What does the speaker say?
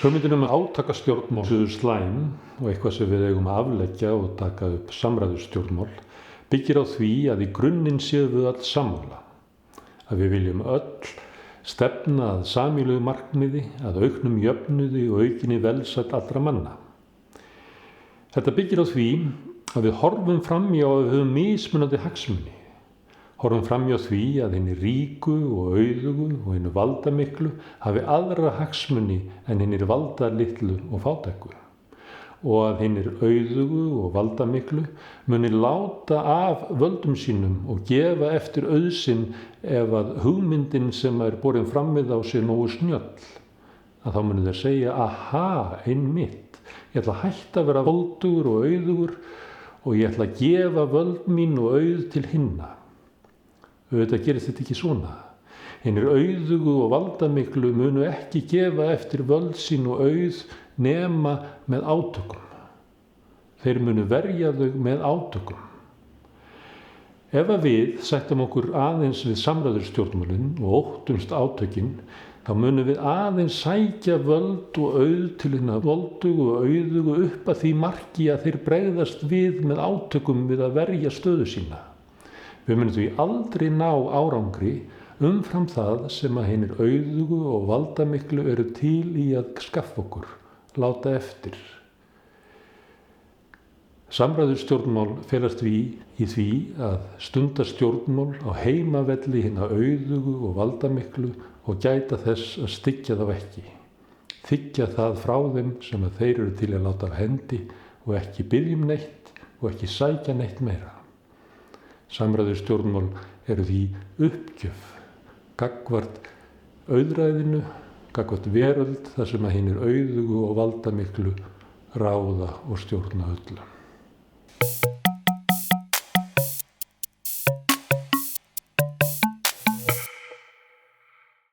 Hugmyndin átakastjórnmál séu slæm og eitthvað sem við eigum að afleggja og taka upp samræðustjórnmál byggir á því að í grunninn séum við öll sammála. Að við viljum öll stefna að sameiginlegu markmiði, að auknum jöfnuði og aukinni velsæld allra manna. Þetta byggir á því að við horfum framhjá að við höfum mismunandi hagsmuni. Horfum framhjá því að hinni ríku og auðugu og hinni valdamiklu hafi aðra hagsmuni en hinnir valdalitlu og fátæku. Og að hinnir auðugu og valdamiklu muni láta af völdum sínum og gefa eftir auðsinn ef að hugmyndin sem borin fram við á sé nógu snjöll. Að þá muni þeir segja, aha, einmitt, ég ætla að hætta að vera voldugur og auðugur og ég ætla að gefa völd mín og auð til hinna. Auðvitað gerist þetta ekki svona. Hinnir auðugu og valdamiklu munu ekki gefa eftir völd sín og auð nema með átökum. Þeir munu verja þau með átökum. Ef að við sættum okkur aðeins við samræðustjórnmálin og óttumst átökin, þá munum við aðeins sækja völd og auð til hinna voldugu og auðugu upp að því marki að þeir bregðast við með átökum við að verja stöðu sína. Við munum því aldrei ná árangri umfram það sem að hinnir auðugu og valdamiklu eru til í að skaffa okkur, láta eftir. Samræðustjórnmál felast í því að stunda stjórnmál á heimavelli hinna auðugu og valdamiklu og gæta þess að styggja þá ekki. Þiggja það frá þeim sem að þeir eru til að láta af hendi og ekki biðja neitt og ekki sækja neitt meira. Samræðustjórnmál eru því uppgjöf, gagnvart auðræðinu, gagnvart veröld þar sem að hinnir auðugu og valdamiklu ráða og stjórna öllu.